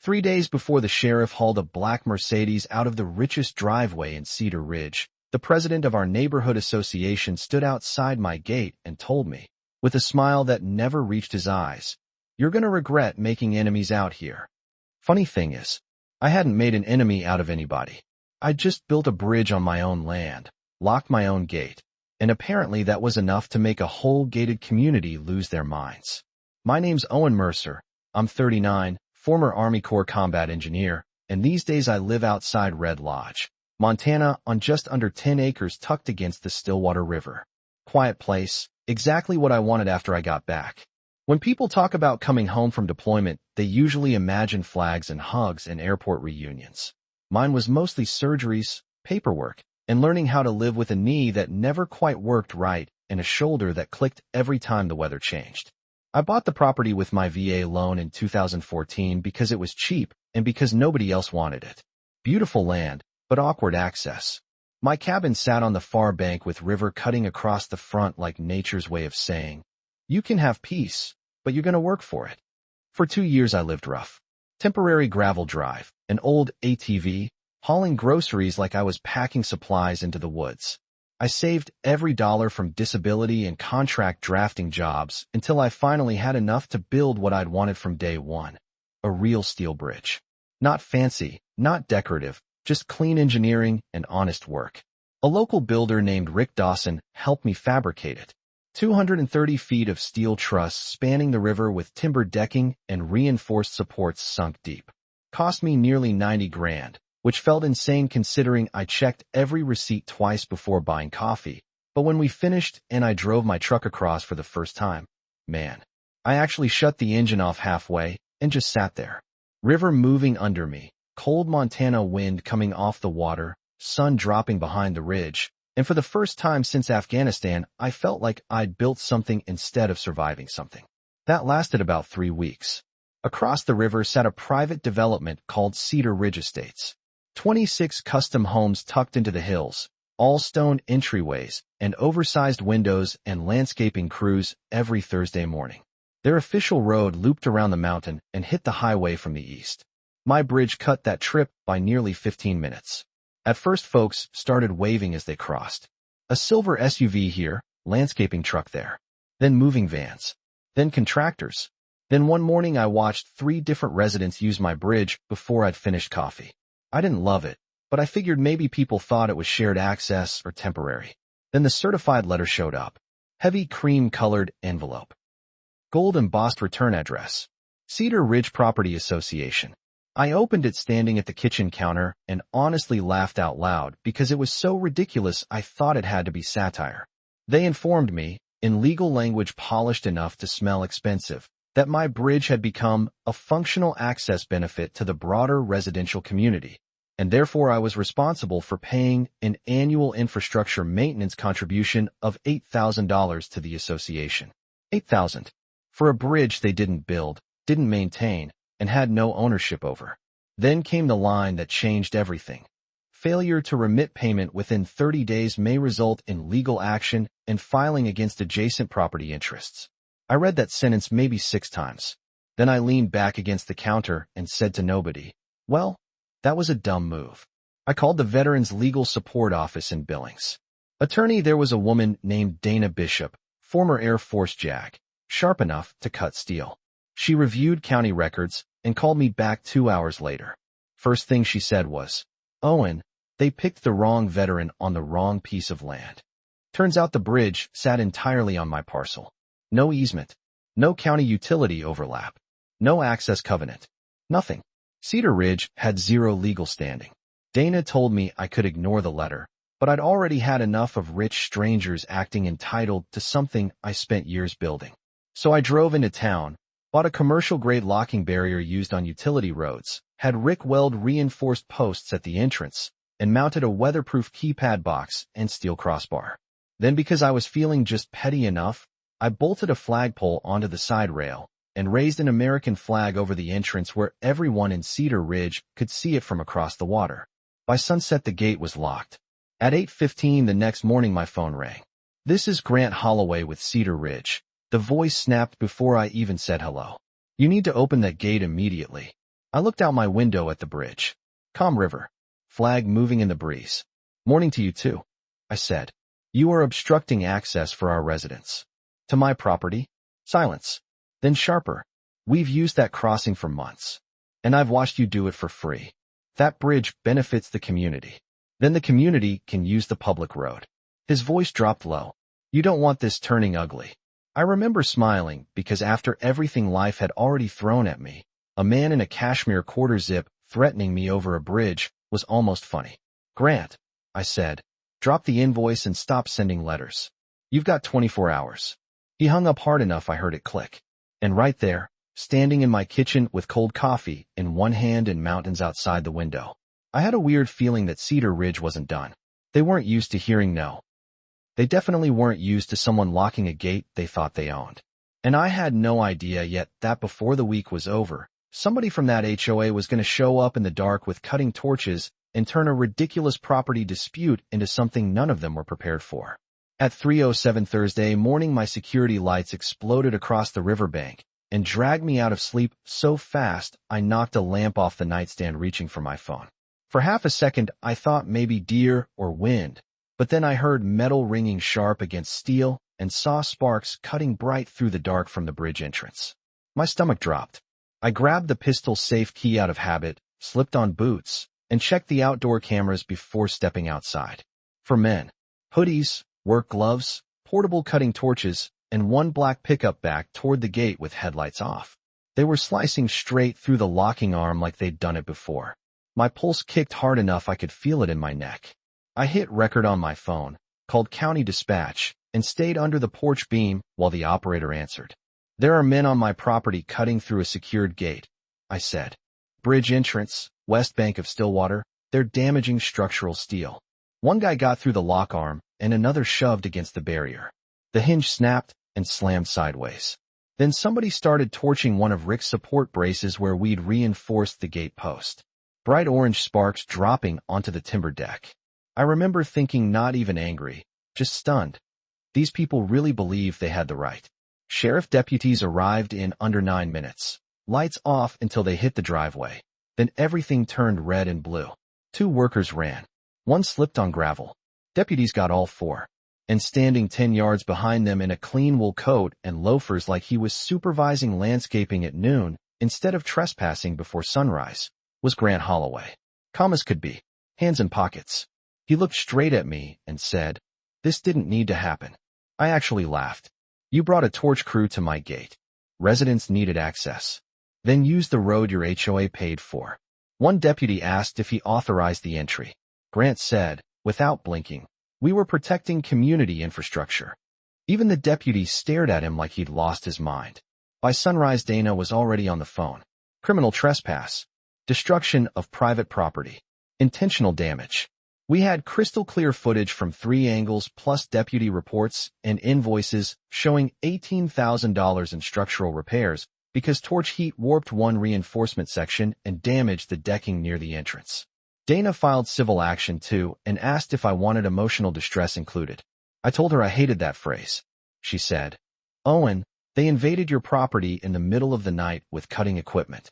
3 days before the sheriff hauled a black Mercedes out of the richest driveway in Cedar Ridge, the president of our neighborhood association stood outside my gate and told me, with a smile that never reached his eyes, "You're gonna regret making enemies out here." Funny thing is, I hadn't made an enemy out of anybody. I'd just built a bridge on my own land, locked my own gate, and apparently that was enough to make a whole gated community lose their minds. My name's Owen Mercer. I'm 39, former Army Corps combat engineer, and these days I live outside Red Lodge, Montana, on just under 10 acres tucked against the Stillwater River. Quiet place, exactly what I wanted after I got back. When people talk about coming home from deployment, they usually imagine flags and hugs and airport reunions. Mine was mostly surgeries, paperwork, and learning how to live with a knee that never quite worked right and a shoulder that clicked every time the weather changed. I bought the property with my VA loan in 2014 because it was cheap and because nobody else wanted it. Beautiful land, but awkward access. My cabin sat on the far bank with river cutting across the front like nature's way of saying, "You can have peace, but you're gonna work for it." For 2 years I lived rough. Temporary gravel drive, an old ATV, hauling groceries like I was packing supplies into the woods. I saved every dollar from disability and contract drafting jobs until I finally had enough to build what I'd wanted from day one. A real steel bridge. Not fancy, not decorative, just clean engineering and honest work. A local builder named Rick Dawson helped me fabricate it. 230 feet of steel truss spanning the river with timber decking and reinforced supports sunk deep. Cost me nearly 90 grand, which felt insane considering I checked every receipt twice before buying coffee. But when we finished and I drove my truck across for the first time, man, I actually shut the engine off halfway and just sat there. River moving under me, cold Montana wind coming off the water, sun dropping behind the ridge, and for the first time since Afghanistan, I felt like I'd built something instead of surviving something. That lasted about 3 weeks. Across the river sat a private development called Cedar Ridge Estates. 26 custom homes tucked into the hills, all stone entryways, and oversized windows and landscaping crews every Thursday morning. Their official road looped around the mountain and hit the highway from the east. My bridge cut that trip by nearly 15 minutes. At first folks started waving as they crossed. A silver SUV here, landscaping truck there. Then moving vans. Then contractors. Then one morning I watched 3 different residents use my bridge before I'd finished coffee. I didn't love it, but I figured maybe people thought it was shared access or temporary. Then the certified letter showed up. Heavy cream-colored envelope. Gold embossed return address. Cedar Ridge Property Association. I opened it standing at the kitchen counter and honestly laughed out loud because it was so ridiculous I thought it had to be satire. They informed me, in legal language polished enough to smell expensive, that my bridge had become a functional access benefit to the broader residential community, and therefore I was responsible for paying an annual infrastructure maintenance contribution of $8,000 to the association. $8,000 for a bridge they didn't build, didn't maintain, and had no ownership over. Then came the line that changed everything. Failure to remit payment within 30 days may result in legal action and filing against adjacent property interests. I read that sentence maybe 6 times. Then I leaned back against the counter and said to nobody, "Well, that was a dumb move." I called the Veterans Legal Support Office in Billings. Attorney there was a woman named Dana Bishop, former Air Force JAG, sharp enough to cut steel. She reviewed county records and called me back 2 hours later. First thing she said was, "Owen, they picked the wrong veteran on the wrong piece of land." Turns out the bridge sat entirely on my parcel. No easement, no county utility overlap, no access covenant, nothing. Cedar Ridge had 0 legal standing. Dana told me I could ignore the letter, but I'd already had enough of rich strangers acting entitled to something I spent years building. So I drove into town, bought a commercial-grade locking barrier used on utility roads, had Rick weld reinforced posts at the entrance, and mounted a weatherproof keypad box and steel crossbar. Then because I was feeling just petty enough, I bolted a flagpole onto the side rail and raised an American flag over the entrance where everyone in Cedar Ridge could see it from across the water. By sunset the gate was locked. At 8:15 the next morning my phone rang. "This is Grant Holloway with Cedar Ridge." The voice snapped before I even said hello. "You need to open that gate immediately." I looked out my window at the bridge. Calm river. Flag moving in the breeze. Morning to you too, I said. You are obstructing access for our residents. To my property? Silence. Then sharper. We've used that crossing for months. And I've watched you do it for free. That bridge benefits the community. Then the community can use the public road. His voice dropped low. You don't want this turning ugly. I remember smiling because after everything life had already thrown at me, a man in a cashmere quarter zip threatening me over a bridge was almost funny. Grant, I said, drop the invoice and stop sending letters. You've got 24 hours. He hung up hard enough I heard it click. And right there, standing in my kitchen with cold coffee in one hand and mountains outside the window, I had a weird feeling that Cedar Ridge wasn't done. They weren't used to hearing no. They definitely weren't used to someone locking a gate they thought they owned. And I had no idea yet that before the week was over, somebody from that HOA was going to show up in the dark with cutting torches and turn a ridiculous property dispute into something none of them were prepared for. At 3:07 Thursday morning, my security lights exploded across the riverbank and dragged me out of sleep so fast I knocked a lamp off the nightstand reaching for my phone. For half a second, I thought maybe deer or wind, but then I heard metal ringing sharp against steel and saw sparks cutting bright through the dark from the bridge entrance. My stomach dropped. I grabbed the pistol safe key out of habit, slipped on boots, and checked the outdoor cameras before stepping outside. For men, hoodies, work gloves, portable cutting torches, and one black pickup back toward the gate with headlights off. They were slicing straight through the locking arm like they'd done it before. My pulse kicked hard enough I could feel it in my neck. I hit record on my phone, called County Dispatch, and stayed under the porch beam while the operator answered. There are men on my property cutting through a secured gate, I said. Bridge entrance, west bank of Stillwater, they're damaging structural steel. One guy got through the lock arm, and another shoved against the barrier. The hinge snapped and slammed sideways. Then somebody started torching one of Rick's support braces where we'd reinforced the gate post. Bright orange sparks dropping onto the timber deck. I remember thinking not even angry, just stunned. These people really believed they had the right. Sheriff deputies arrived in under 9 minutes. Lights off until they hit the driveway. Then everything turned red and blue. 2 workers ran. One slipped on gravel. Deputies got all 4. And standing 10 yards behind them in a clean wool coat and loafers like he was supervising landscaping at noon instead of trespassing before sunrise, was Grant Holloway. Calm as could be. Hands in pockets. He looked straight at me and said, "This didn't need to happen." I actually laughed. "You brought a torch crew to my gate. Residents needed access. Then use the road your HOA paid for." One deputy asked if he authorized the entry. Grant said, without blinking, "We were protecting community infrastructure." Even the deputy stared at him like he'd lost his mind. By sunrise, Dana was already on the phone. Criminal trespass. Destruction of private property. Intentional damage. We had crystal clear footage from 3 angles plus deputy reports and invoices showing $18,000 in structural repairs because torch heat warped one reinforcement section and damaged the decking near the entrance. Dana filed civil action too and asked if I wanted emotional distress included. I told her I hated that phrase. She said, "Owen, they invaded your property in the middle of the night with cutting equipment.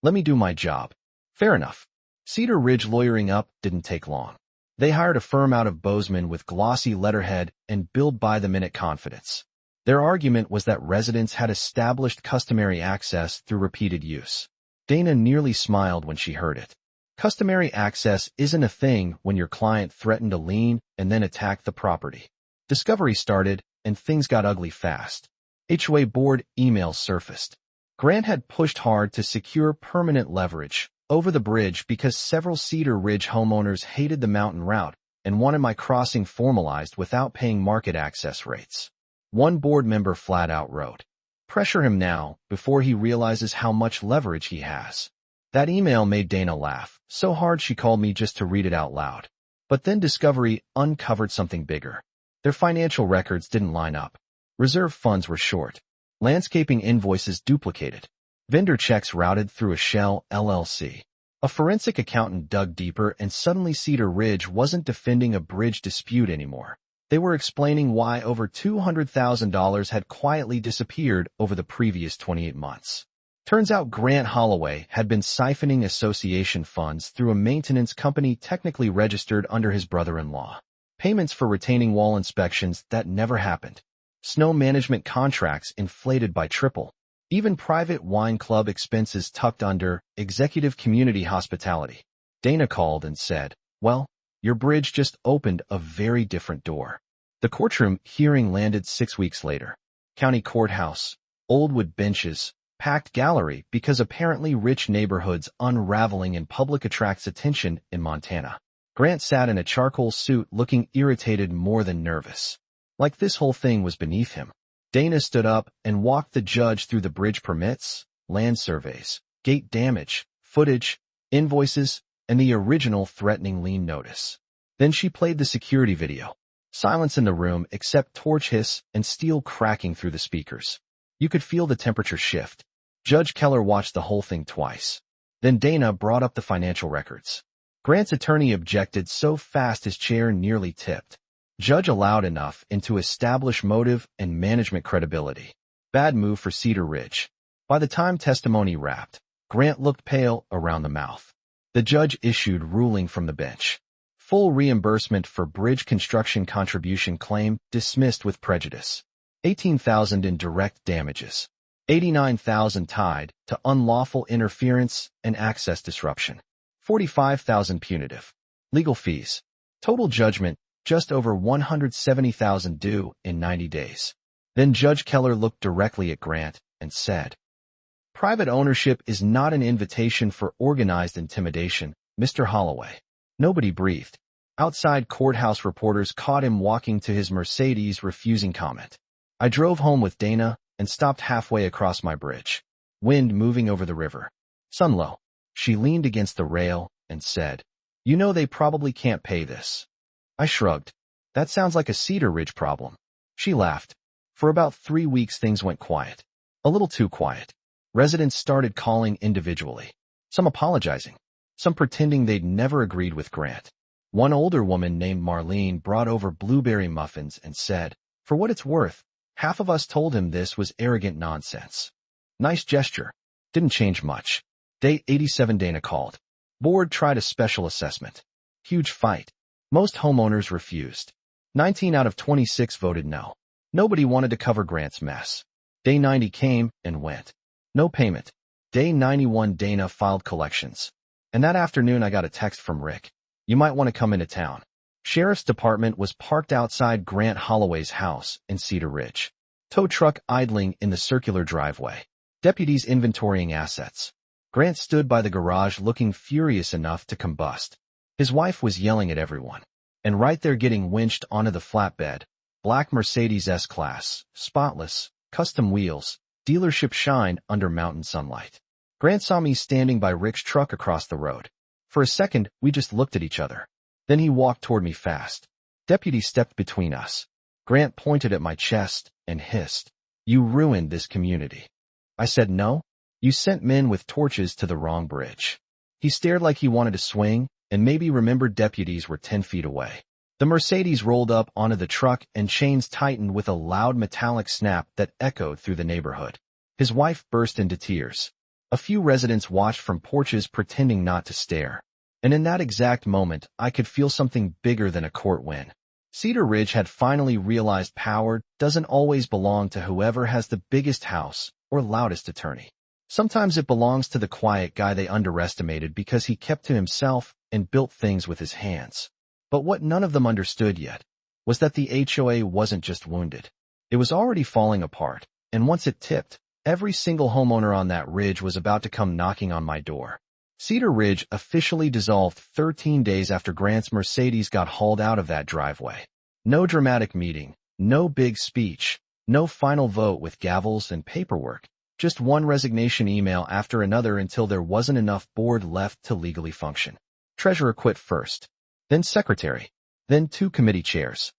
Let me do my job." Fair enough. Cedar Ridge lawyering up didn't take long. They hired a firm out of Bozeman with glossy letterhead and billed by the minute confidence. Their argument was that residents had established customary access through repeated use. Dana nearly smiled when she heard it. Customary access isn't a thing when your client threatened a lien and then attacked the property. Discovery started, and things got ugly fast. HOA board emails surfaced. Grant had pushed hard to secure permanent leverage over the bridge because several Cedar Ridge homeowners hated the mountain route and wanted my crossing formalized without paying market access rates. One board member flat out wrote, "Pressure him now before he realizes how much leverage he has." That email made Dana laugh so hard she called me just to read it out loud. But then Discovery uncovered something bigger. Their financial records didn't line up. Reserve funds were short. Landscaping invoices duplicated. Vendor checks routed through a shell LLC. A forensic accountant dug deeper and suddenly Cedar Ridge wasn't defending a bridge dispute anymore. They were explaining why over $200,000 had quietly disappeared over the previous 28 months. Turns out Grant Holloway had been siphoning association funds through a maintenance company technically registered under his brother-in-law. Payments for retaining wall inspections that never happened. Snow management contracts inflated by triple. Even private wine club expenses tucked under executive community hospitality. Dana called and said, "Well, your bridge just opened a very different door." The courtroom hearing landed 6 weeks later. County courthouse, old wood benches, packed gallery because apparently rich neighborhoods unraveling in public attracts attention in Montana. Grant sat in a charcoal suit looking irritated more than nervous. Like this whole thing was beneath him. Dana stood up and walked the judge through the bridge permits, land surveys, gate damage, footage, invoices, and the original threatening lien notice. Then she played the security video. Silence in the room except torch hiss and steel cracking through the speakers. You could feel the temperature shift. Judge Keller watched the whole thing twice. Then Dana brought up the financial records. Grant's attorney objected so fast his chair nearly tipped. Judge allowed enough in to establish motive and management credibility. Bad move for Cedar Ridge. By the time testimony wrapped, Grant looked pale around the mouth. The judge issued ruling from the bench. Full reimbursement for bridge construction contribution claim dismissed with prejudice. $18,000 in direct damages. $89,000 tied to unlawful interference and access disruption. $45,000 punitive. Legal fees. Total judgment, just over $170,000 due in 90 days. Then Judge Keller looked directly at Grant and said, "Private ownership is not an invitation for organized intimidation, Mr. Holloway." Nobody breathed. Outside courthouse reporters caught him walking to his Mercedes refusing comment. I drove home with Dana and stopped halfway across my bridge. Wind moving over the river. Sun low. She leaned against the rail and said, "You know they probably can't pay this." I shrugged. "That sounds like a Cedar Ridge problem." She laughed. For about 3 weeks things went quiet. A little too quiet. Residents started calling individually. Some apologizing. Some pretending they'd never agreed with Grant. One older woman named Marlene brought over blueberry muffins and said, "For what it's worth, half of us told him this was arrogant nonsense." Nice gesture. Didn't change much. Day 87 Dana called. Board tried a special assessment. Huge fight. Most homeowners refused. 19 out of 26 voted no. Nobody wanted to cover Grant's mess. Day 90 came and went. No payment. Day 91 Dana filed collections. And that afternoon I got a text from Rick. "You might want to come into town." Sheriff's department was parked outside Grant Holloway's house in Cedar Ridge. Tow truck idling in the circular driveway. Deputies inventorying assets. Grant stood by the garage looking furious enough to combust. His wife was yelling at everyone. And right there getting winched onto the flatbed. Black Mercedes S-Class, spotless, custom wheels, dealership shine under mountain sunlight. Grant saw me standing by Rick's truck across the road. For a second, we just looked at each other. Then he walked toward me fast. Deputy stepped between us. Grant pointed at my chest and hissed, "You ruined this community." I said, "No. You sent men with torches to the wrong bridge." He stared like he wanted to swing, and maybe remembered deputies were 10 feet away. The Mercedes rolled up onto the truck and chains tightened with a loud metallic snap that echoed through the neighborhood. His wife burst into tears. A few residents watched from porches pretending not to stare. And in that exact moment, I could feel something bigger than a court win. Cedar Ridge had finally realized power doesn't always belong to whoever has the biggest house or loudest attorney. Sometimes it belongs to the quiet guy they underestimated because he kept to himself and built things with his hands. But what none of them understood yet was that the HOA wasn't just wounded. It was already falling apart, and once it tipped, every single homeowner on that ridge was about to come knocking on my door. Cedar Ridge officially dissolved 13 days after Grant's Mercedes got hauled out of that driveway. No dramatic meeting, no big speech, no final vote with gavels and paperwork, just one resignation email after another until there wasn't enough board left to legally function. Treasurer quit first, then secretary, then 2 committee chairs.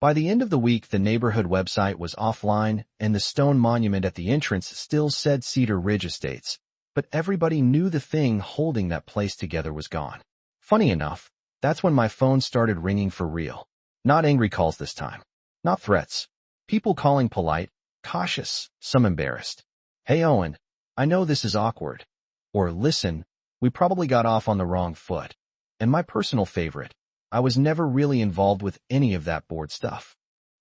By the end of the week, the neighborhood website was offline and the stone monument at the entrance still said Cedar Ridge Estates. But everybody knew the thing holding that place together was gone. Funny enough, that's when my phone started ringing for real. Not angry calls this time. Not threats. People calling polite, cautious, some embarrassed. "Hey Owen, I know this is awkward. Or listen, we probably got off on the wrong foot. And my personal favorite, I was never really involved with any of that board stuff.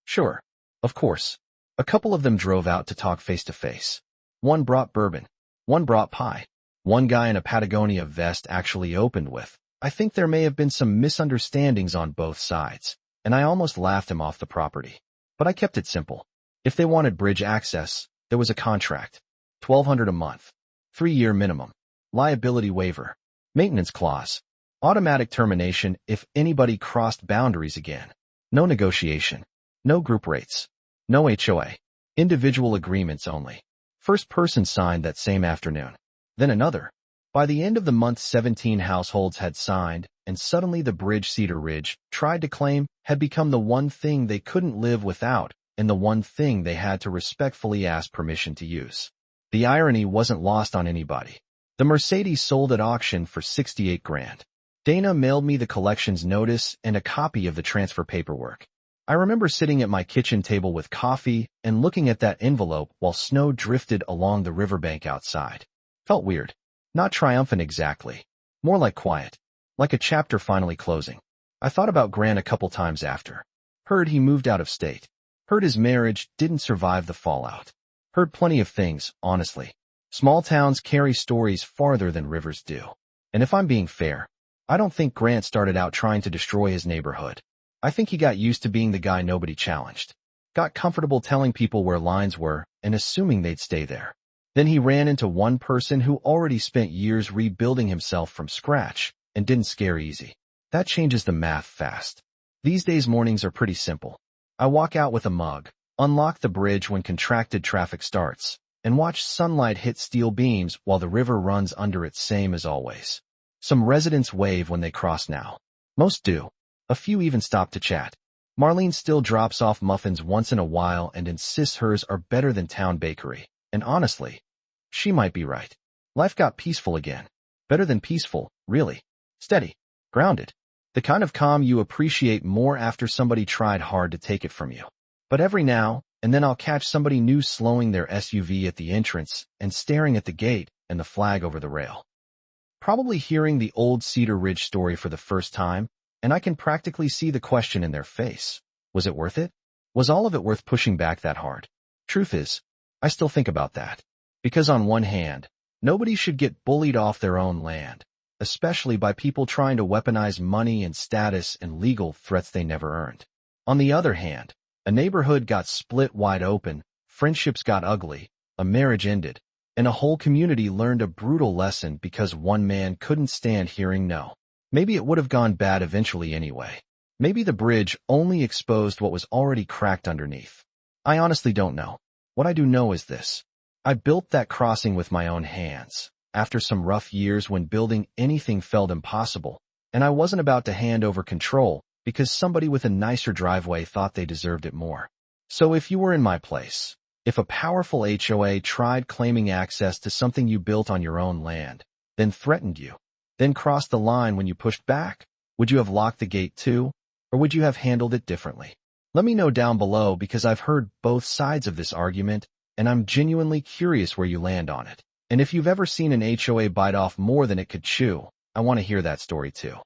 Sure, of course. A couple of them drove out to talk face to face. One brought bourbon. One brought pie. One guy in a Patagonia vest actually opened with, I think there may have been some misunderstandings on both sides, and I almost laughed him off the property. But I kept it simple. If they wanted bridge access, there was a contract. $1,200 a month. 3-year minimum. Liability waiver. Maintenance clause. Automatic termination if anybody crossed boundaries again. No negotiation. No group rates. No HOA. Individual agreements only. First person signed that same afternoon. Then another. By the end of the month 17 households had signed, and suddenly the bridge Cedar Ridge tried to claim had become the one thing they couldn't live without and the one thing they had to respectfully ask permission to use. The irony wasn't lost on anybody. The Mercedes sold at auction for $68,000. Dana mailed me the collection's notice and a copy of the transfer paperwork. I remember sitting at my kitchen table with coffee and looking at that envelope while snow drifted along the riverbank outside. Felt weird. Not triumphant exactly. More like quiet. Like a chapter finally closing. I thought about Grant a couple times after. Heard he moved out of state. Heard his marriage didn't survive the fallout. Heard plenty of things, honestly. Small towns carry stories farther than rivers do. And if I'm being fair, I don't think Grant started out trying to destroy his neighborhood. I think he got used to being the guy nobody challenged. Got comfortable telling people where lines were and assuming they'd stay there. Then he ran into one person who already spent years rebuilding himself from scratch and didn't scare easy. That changes the math fast. These days mornings are pretty simple. I walk out with a mug, unlock the bridge when contracted traffic starts, and watch sunlight hit steel beams while the river runs under it, same as always. Some residents wave when they cross now. Most do. A few even stop to chat. Marlene still drops off muffins once in a while and insists hers are better than town bakery. And honestly, she might be right. Life got peaceful again. Better than peaceful, really. Steady. Grounded. The kind of calm you appreciate more after somebody tried hard to take it from you. But every now and then I'll catch somebody new slowing their SUV at the entrance and staring at the gate and the flag over the rail. Probably hearing the old Cedar Ridge story for the first time, and I can practically see the question in their face. Was it worth it? Was all of it worth pushing back that hard? Truth is, I still think about that. Because on one hand, nobody should get bullied off their own land, especially by people trying to weaponize money and status and legal threats they never earned. On the other hand, a neighborhood got split wide open, friendships got ugly, a marriage ended, and a whole community learned a brutal lesson because one man couldn't stand hearing no. Maybe it would have gone bad eventually anyway. Maybe the bridge only exposed what was already cracked underneath. I honestly don't know. What I do know is this. I built that crossing with my own hands, after some rough years when building anything felt impossible, and I wasn't about to hand over control because somebody with a nicer driveway thought they deserved it more. So if you were in my place, if a powerful HOA tried claiming access to something you built on your own land, then threatened you, then crossed the line when you pushed back, would you have locked the gate too, or would you have handled it differently? Let me know down below because I've heard both sides of this argument, and I'm genuinely curious where you land on it. And if you've ever seen an HOA bite off more than it could chew, I want to hear that story too.